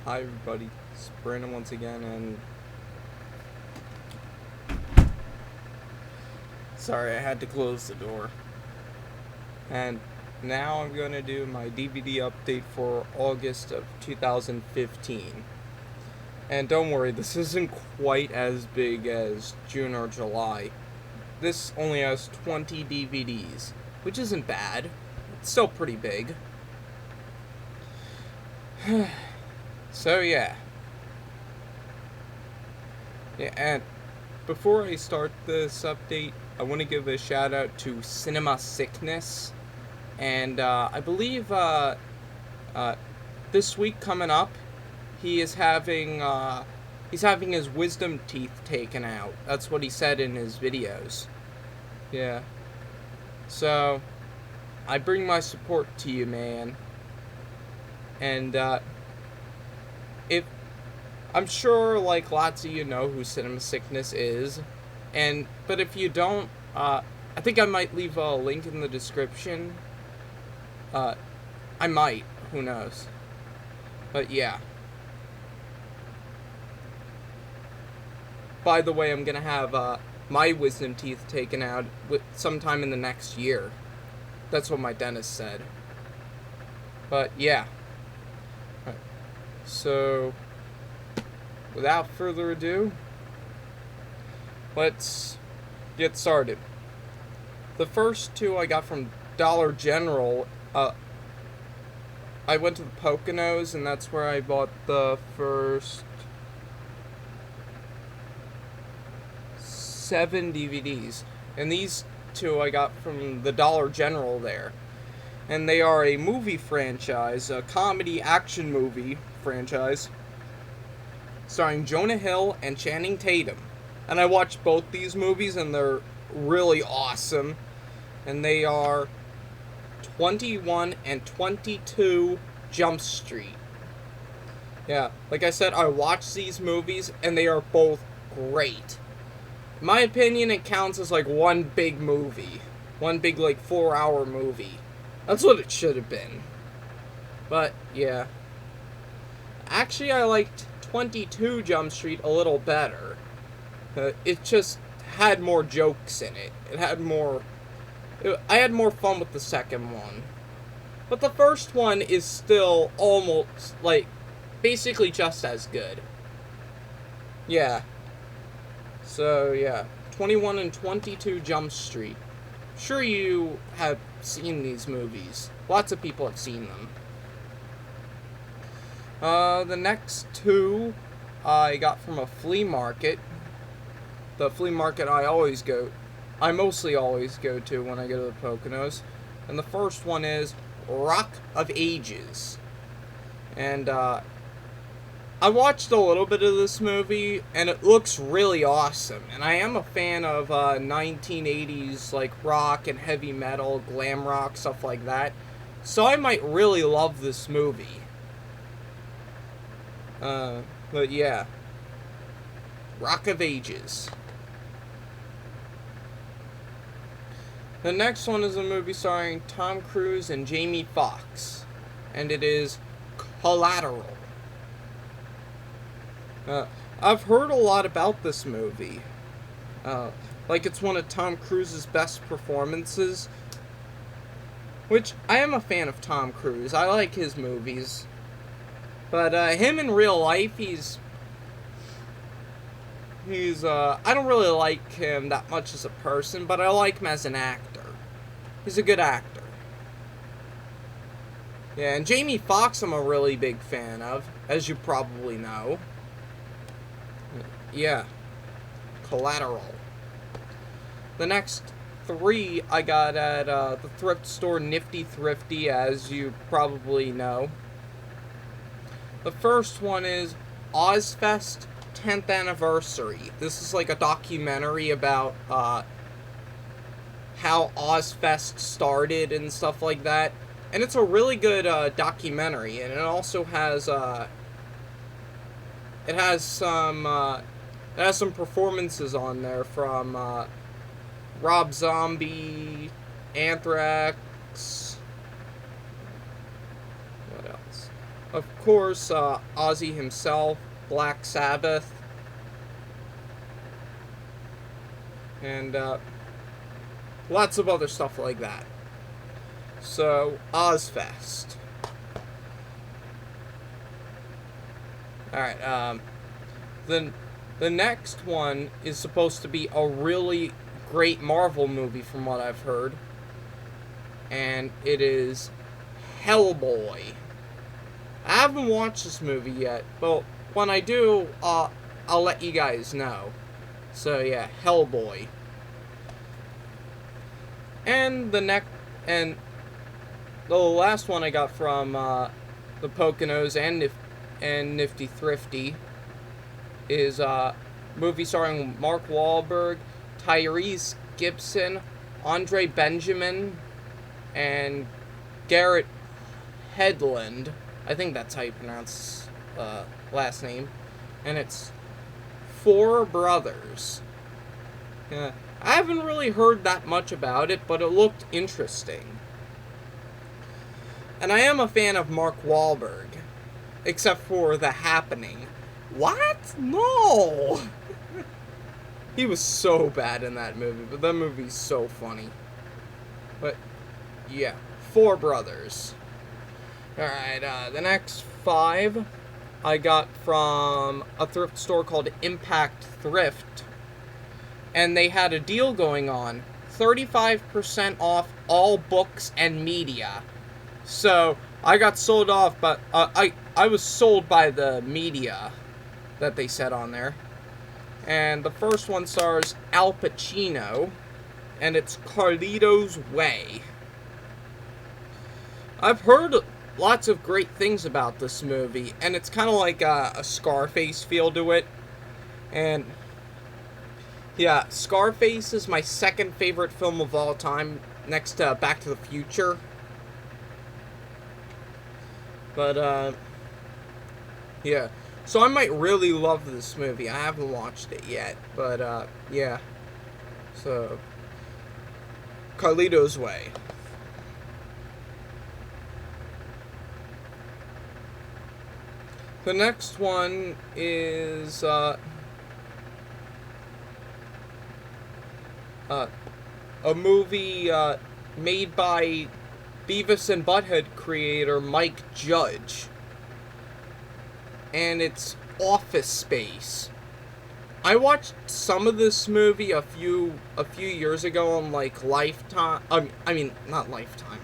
Hi everybody, it's Brandon once again, and sorry I had to close the door. And now I'm going to do my DVD update for August of 2015. And don't worry, this isn't quite as big as June or July. This only has 20 DVDs, which isn't bad. It's still pretty big. So yeah. Yeah, and before I start this update, I want to give a shout out to Cinema Sickness. And I believe this week coming up, he is he's having his wisdom teeth taken out. That's what he said in his videos. Yeah. So, I bring my support to you, man. And if I'm sure like lots of you know who Cinema Sickness is, but if you don't, I think I might leave a link in the description. I might, who knows. But yeah. By the way, I'm gonna have my wisdom teeth taken out sometime in the next year. That's what my dentist said. But yeah. Right. So, without further ado, let's get started. The first two I got from Dollar General. I went to the Poconos, and that's where I bought the first 7 DVDs. And these two I got from the Dollar General there. And they are a movie franchise, a comedy action movie franchise, starring Jonah Hill and Channing Tatum. And I watched both these movies, and they're really awesome. And they are 21 and 22 Jump Street. Yeah, like I said, I watched these movies, and they are both great. In my opinion, it counts as like one big movie. One big, like, 4-hour movie. That's what it should have been. But, yeah. Actually, I liked 22 Jump Street a little better. It just had more jokes in it. I had more fun with the second one. But the first one is still almost, like, basically just as good. Yeah. So, yeah. 21 and 22 Jump Street. Sure you have seen these movies. Lots of people have seen them. The next two I got from a flea market. The flea market I mostly always go to when I go to the Poconos. And the first one is Rock of Ages. And I watched a little bit of this movie, and it looks really awesome. And I am a fan of 1980s like rock and heavy metal, glam rock, stuff like that. So I might really love this movie. But yeah. Rock of Ages. The next one is a movie starring Tom Cruise and Jamie Foxx. And it is Collateral. I've heard a lot about this movie. Like it's one of Tom Cruise's best performances. Which, I am a fan of Tom Cruise. I like his movies. But, him in real life, he's I don't really like him that much as a person, but I like him as an actor. He's a good actor. Yeah, and Jamie Foxx I'm a really big fan of, as you probably know. Yeah. Collateral. The next 3 I got at the thrift store Nifty Thrifty, as you probably know. The first one is Ozzfest 10th Anniversary. This is like a documentary about how Ozzfest started and stuff like that. And it's a really good documentary, and it also has some performances on there from Rob Zombie, Anthrax. What else? Of course, Ozzy himself, Black Sabbath, and lots of other stuff like that. So, Ozzfest. Alright, the next one is supposed to be a really great Marvel movie from what I've heard. And it is Hellboy. I haven't watched this movie yet, but when I do, I'll let you guys know. So yeah, Hellboy. And the last one I got from the Poconos and Nifty Thrifty is a movie starring Mark Wahlberg, Tyrese Gibson, Andre Benjamin, and Garrett Hedlund. I think that's how you pronounce last name. And it's Four Brothers. I haven't really heard that much about it, but it looked interesting. And I am a fan of Mark Wahlberg, except for The Happening. What? No! He was so bad in that movie, but that movie's so funny. But, yeah, Four Brothers. Alright, the next 5 I got from a thrift store called Impact Thrift. And they had a deal going on. 35% off all books and media. So, I got sold off, but I was sold by the media that they said on there. And the first one stars Al Pacino, and it's Carlito's Way. I've heard lots of great things about this movie, and it's kind of like a Scarface feel to it. And yeah, Scarface is my second favorite film of all time, next to Back to the Future. But, yeah. So I might really love this movie. I haven't watched it yet, but, yeah. So, Carlito's Way. The next one is, a movie, made by Beavis and Butthead creator Mike Judge. And it's Office Space. I watched some of this movie a few years ago on like Lifetime. I mean, not Lifetime.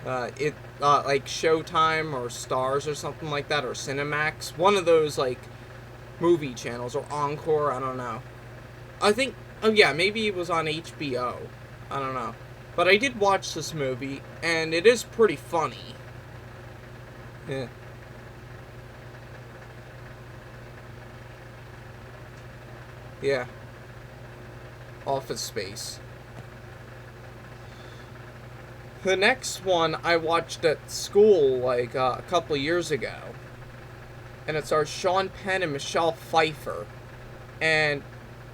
Like Showtime or Stars or something like that, or Cinemax. One of those like movie channels, or Encore. I don't know. I think. Oh yeah, maybe it was on HBO. I don't know. But I did watch this movie, and it is pretty funny. Yeah. Yeah. Office Space. The next one I watched at school, like, a couple years ago. And it stars Sean Penn and Michelle Pfeiffer. And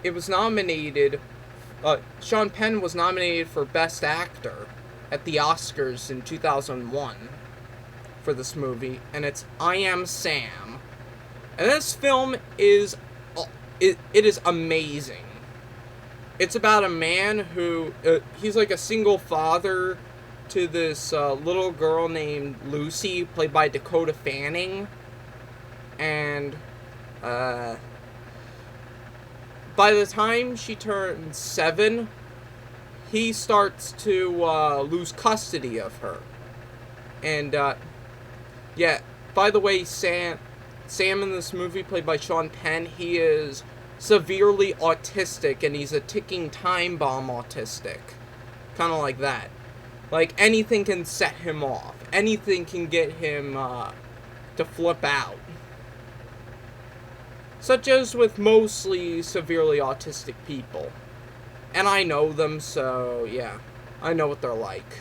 it was nominated... Sean Penn was nominated for Best Actor at the Oscars in 2001 for this movie. And it's I Am Sam. And this film is... It is amazing. It's about a man who... he's like a single father to this little girl named Lucy, played by Dakota Fanning. And by the time she turns 7, he starts to lose custody of her. And yeah, by the way, Sam in this movie, played by Sean Penn, he is severely autistic, and he's a ticking time bomb autistic. Kind of like that. Like, anything can set him off. Anything can get him to flip out. Such as with mostly severely autistic people. And I know them, so yeah. I know what they're like.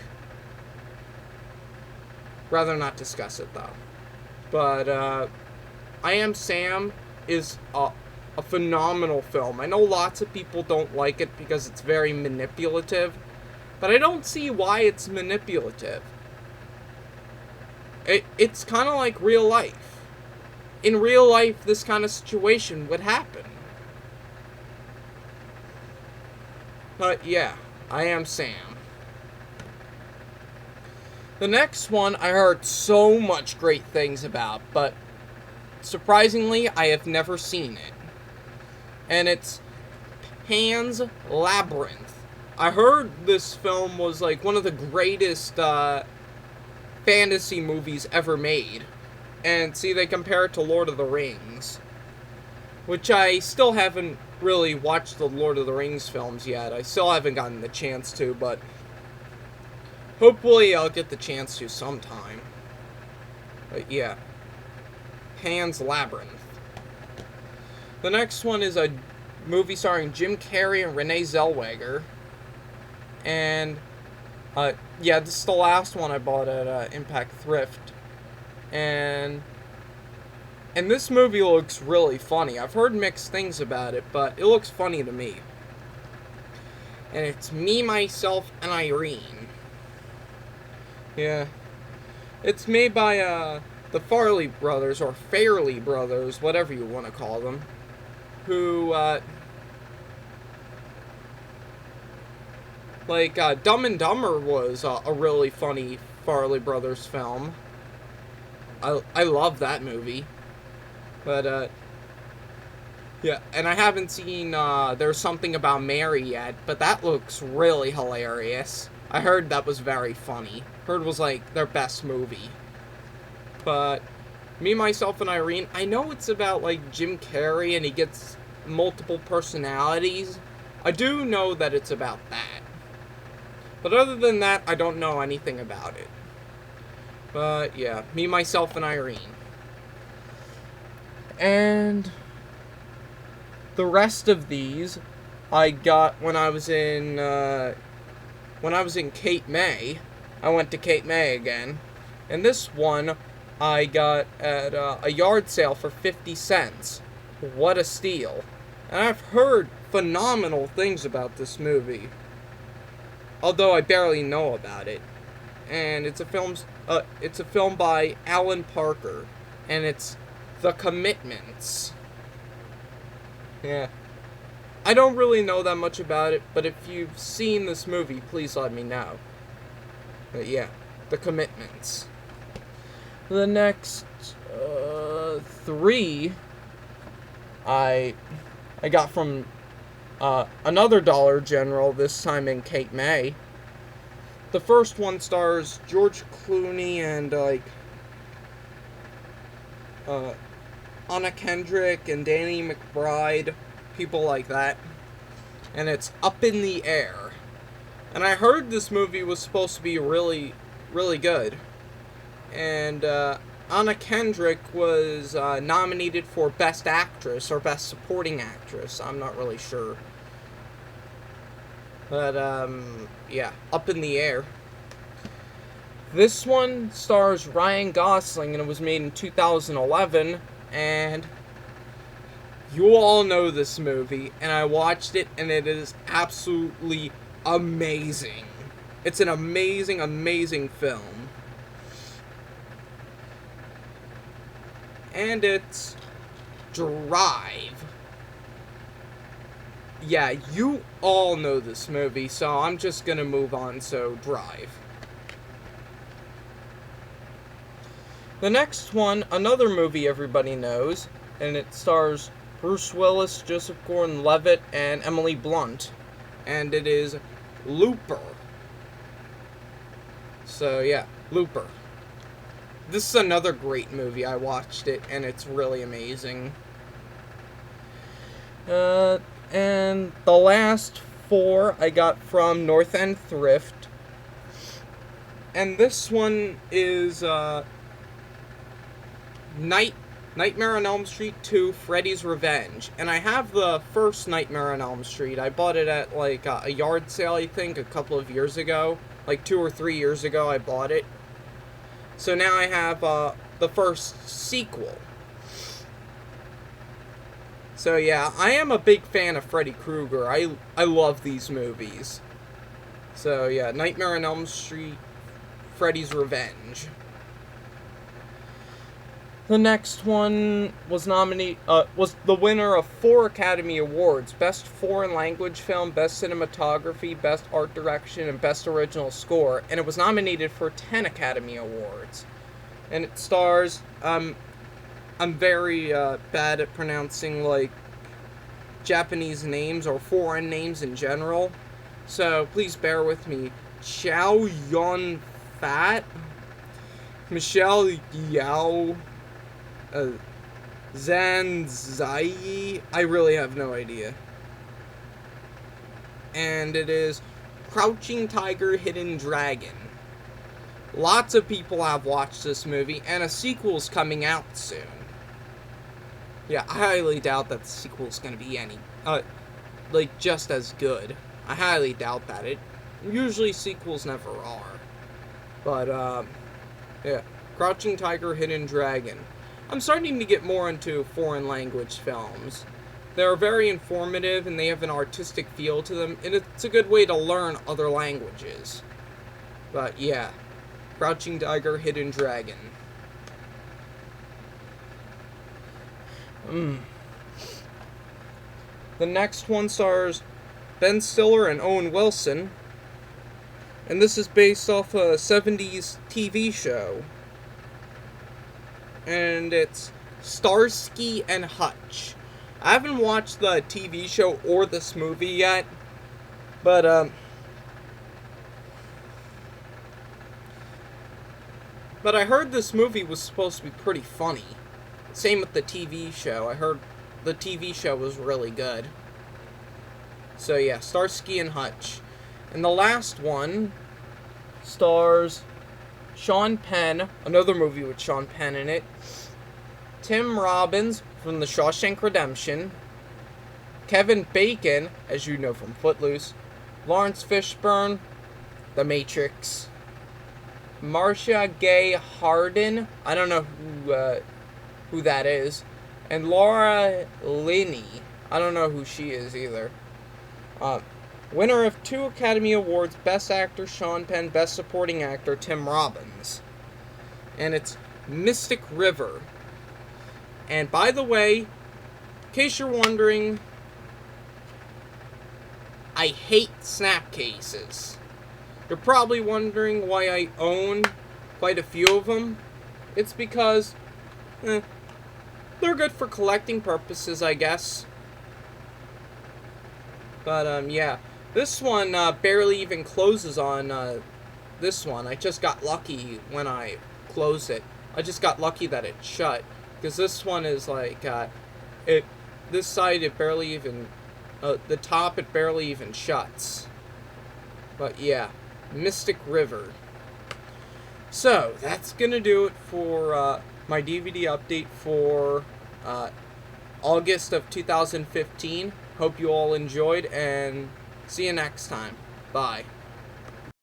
Rather not discuss it, though. But, I Am Sam is a phenomenal film. I know lots of people don't like it because it's very manipulative, but I don't see why it's manipulative. It's kind of like real life. In real life, this kind of situation would happen. But yeah, I am Sam. The next one I heard so much great things about, but surprisingly, I have never seen it. And it's Pan's Labyrinth. I heard this film was like one of the greatest fantasy movies ever made. And see, they compare it to Lord of the Rings, which I still haven't really watched the Lord of the Rings films yet. I still haven't gotten the chance to, but hopefully I'll get the chance to sometime. But yeah, Pan's Labyrinth. The next one is a movie starring Jim Carrey and Renee Zellweger. And yeah, this is the last one I bought at Impact Thrift. And this movie looks really funny. I've heard mixed things about it, but it looks funny to me. And it's Me, Myself, and Irene. Yeah. It's made by the Farley brothers, or Fairley brothers, whatever you want to call them. Who, Dumb and Dumber was a really funny Farley brothers film. I love that movie. But, yeah, and I haven't seen, There's Something About Mary yet, but that looks really hilarious. I heard that was very funny. Heard it was, like, their best movie. But Me, Myself, and Irene, I know it's about, like, Jim Carrey and he gets multiple personalities. I do know that it's about that. But other than that, I don't know anything about it. But, yeah, Me, Myself, and Irene. And the rest of these I got when I was in Cape May. I went to Cape May again. And this one I got at a yard sale for 50 cents. What a steal. And I've heard phenomenal things about this movie, although I barely know about it. And it's a film by Alan Parker, and it's The Commitments. Yeah. I don't really know that much about it, but if you've seen this movie, please let me know. But yeah, The Commitments. The next three I got from another Dollar General, this time in Cape May. The first one stars George Clooney and Anna Kendrick and Danny McBride, people like that. And it's Up in the Air. And I heard this movie was supposed to be really, really good. And Anna Kendrick was nominated for Best Actress or Best Supporting Actress. I'm not really sure. But, yeah, Up in the Air. This one stars Ryan Gosling, and it was made in 2011, and you all know this movie, and I watched it, and it is absolutely amazing. It's an amazing, amazing film. And it's Drive. Yeah, you all know this movie, so I'm just gonna move on, so Drive. The next one, another movie everybody knows, and it stars Bruce Willis, Joseph Gordon-Levitt, and Emily Blunt. And it is Looper. So yeah, Looper. This is another great movie. I watched it, and it's really amazing. And the last four I got from North End Thrift. And this one is Nightmare on Elm Street 2, Freddy's Revenge. And I have the first Nightmare on Elm Street. I bought it at like a yard sale, I think, a couple of years ago. Like 2 or 3 years ago I bought it. So now I have the first sequel. So yeah, I am a big fan of Freddy Krueger. I love these movies. So yeah, Nightmare on Elm Street, Freddy's Revenge. The next one was was the winner of 4 Academy Awards: Best Foreign Language Film, Best Cinematography, Best Art Direction, and Best Original Score, and it was nominated for 10 Academy Awards. And it stars, I'm very bad at pronouncing, like, Japanese names or foreign names in general, so please bear with me. Chow Yun Fat, Michelle Yao, Zan Zai, I really have no idea. And it is Crouching Tiger, Hidden Dragon. Lots of people have watched this movie, and a sequel's coming out soon. Yeah, I highly doubt that the sequel's gonna be just as good. I highly doubt that. Usually sequels never are. But, yeah. Crouching Tiger, Hidden Dragon. I'm starting to get more into foreign language films. They're very informative, and they have an artistic feel to them, and it's a good way to learn other languages. But, yeah. Crouching Tiger, Hidden Dragon. The next one stars Ben Stiller and Owen Wilson, and this is based off a 70s TV show, and it's Starsky and Hutch. I haven't watched the TV show or this movie yet, but I heard this movie was supposed to be pretty funny. Same with the TV show. I heard the TV show was really good. So yeah, Starsky and Hutch. And the last one stars Sean Penn, another movie with Sean Penn in it, Tim Robbins from The Shawshank Redemption, Kevin Bacon, as you know from Footloose, Lawrence Fishburne, The Matrix, Marcia Gay Harden, I don't know who that is, and Laura Linney, I don't know who she is either. Winner of 2 Academy Awards: Best Actor Sean Penn, Best Supporting Actor Tim Robbins. And it's Mystic River. And by the way, in case you're wondering, I hate Snapcases. You're probably wondering why I own quite a few of them. It's because they're good for collecting purposes, I guess. But, yeah. This one barely even closes on this one. I just got lucky when I closed it. I just got lucky that it shut. Because this one is like, this side it barely even, the top it barely even shuts. But yeah, Mystic River. So, that's gonna do it for my DVD update for August of 2015. Hope you all enjoyed, and see you next time. Bye.